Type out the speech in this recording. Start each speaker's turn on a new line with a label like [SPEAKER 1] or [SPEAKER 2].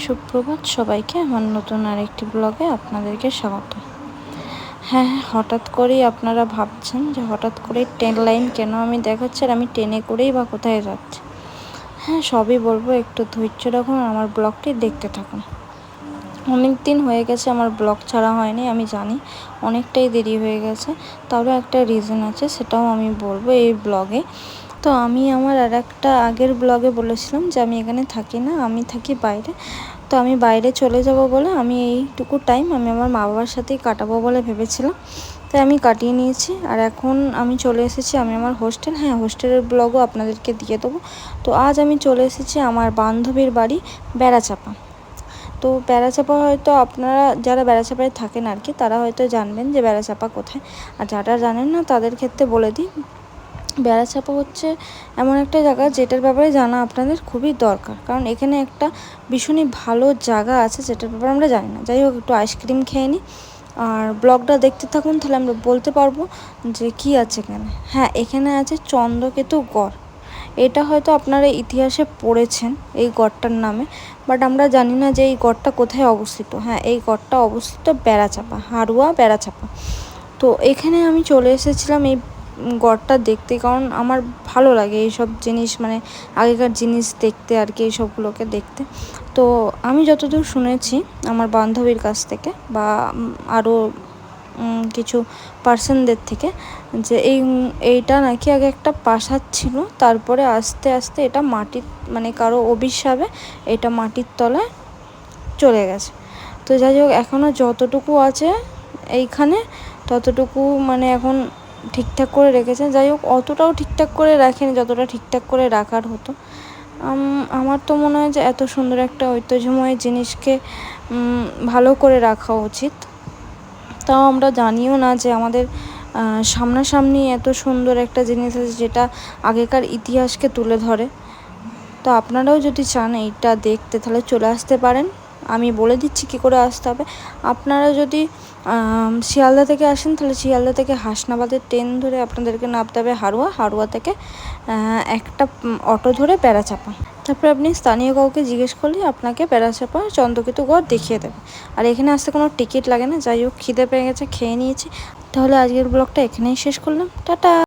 [SPEAKER 1] সুপ্রভাত সবাইকে, আমার নতুন আরেকটি ব্লগে আপনাদেরকে স্বাগত। হ্যাঁ, হঠাৎ করেই আপনারা ভাবছেন যে হঠাৎ করে ট্রেন লাইন কেন আমি দেখাচ্ছি আর আমি ট্রেনে করেই বা কোথায় যাচ্ছি। হ্যাঁ, সবই বলবো, একটু ধৈর্য রাখুন, আমার ব্লগটি দেখতে থাকুন। অনেক দিন হয়ে গেছে আমার ব্লগ ছাড়া হয়নি, আমি জানি অনেকটাই দেরি হয়ে গেছে, তারও একটা রিজন আছে, সেটাও আমি বলবো এই ব্লগে। তো আমি আমার আর একটা আগের ব্লগে বলেছিলাম যে আমি এখানে থাকি না, আমি থাকি বাইরে। তো আমি বাইরে চলে যাব বলে আমি এইটুকু টাইম আমি আমার মা বাবার সাথেই কাটাবো বলে ভেবেছিলাম, তাই আমি কাটিয়ে নিয়েছি। আর এখন আমি চলে এসেছি আমি আমার হোস্টেল। হ্যাঁ, হোস্টেলের ব্লগও আপনাদেরকে দিয়ে দেবো। তো আজ আমি চলে এসেছি আমার বান্ধবীর বাড়ি বেড়াচাপা। তো বেড়াচাপা হয়তো আপনারা যারা বেড়াচাপায় থাকেন আর কি, তারা হয়তো জানবেন যে বেড়াচাপা কোথায়। আর যারা জানেন না তাদের ক্ষেত্রে বলে দিই, বেড়াচাপা হচ্ছে এমন একটা জায়গা যেটার ব্যাপারে জানা আপনাদের খুবই দরকার, কারণ এখানে একটা ভীষণই ভালো জায়গা আছে যেটার ব্যাপারে আমরা জানি না। যাই হোক, একটু আইসক্রিম খেয়ে নিই আর ব্লগটা দেখতে থাকুন, তাহলে আমরা বলতে পারবো যে কি আছে এখানে। হ্যাঁ, এখানে আছে চন্দ্রকেতু গড়। এটা হয়তো আপনারা ইতিহাসে পড়েছেন এই গড়টার নামে, বাট আমরা জানি না যে এই গড়টা কোথায় অবস্থিত। হ্যাঁ, এই গড়টা অবস্থিত বেড়াচাপা, হাড়ুয়া বেড়াচাপা। তো এখানে আমি চলে এসেছিলাম এই গড়টা দেখতে, কারণ আমার ভালো লাগে এইসব জিনিস, মানে আগেকার জিনিস দেখতে আর কি, এইসবগুলোকে দেখতে। তো আমি যতদূর শুনেছি আমার বান্ধবীর কাছ থেকে বা আরও কিছু পার্সনদের থেকে, যে এইটা নাকি আগে একটা প্রাসাদ ছিল, তারপরে আস্তে আস্তে এটা মাটির, মানে কারো অভিশাপে এটা মাটির তলায় চলে গেছে। তো যাই হোক, এখনও যতটুকু আছে এইখানে ততটুকু মানে এখন ঠিকঠাক করে রেখেছে। যাই হোক, অতটাও ঠিকঠাক করে রাখেনি যতটা ঠিকঠাক করে রাখার হতো। আমার তো মনে হয় যে এত সুন্দর একটা ঐতিহ্যময় জিনিসকে ভালো করে রাখা উচিত। তাও আমরা জানিও না যে আমাদের সামনাসামনি এত সুন্দর একটা জিনিস আছে যেটা আগেকার ইতিহাসকে তুলে ধরে। তো আপনারাও যদি চান এইটা দেখতে, তাহলে চলে আসতে পারেন। আমি বলে দিচ্ছি কী করে আসতে হবে। আপনারা যদি শিয়ালদা থেকে আসেন, তাহলে শিয়ালদা থেকে হাসনাবাদের ট্রেন ধরে আপনাদেরকে নামতে হবে হাড়ুয়া। হাড়ুয়া থেকে একটা অটো ধরে বেড়াচাপা। তারপরে আপনি স্থানীয় কাউকে জিজ্ঞেস করলে আপনাকে বেড়াচাপা চন্দ্রকেতু গড় দেখিয়ে দেবে। আর এখানে আসতে কোনো টিকিট লাগে না। যাই হোক, খিদে পেয়ে গেছে, খেয়ে নিয়েছি। তাহলে আজকের ব্লগটা এখানেই শেষ করলাম। টাটা।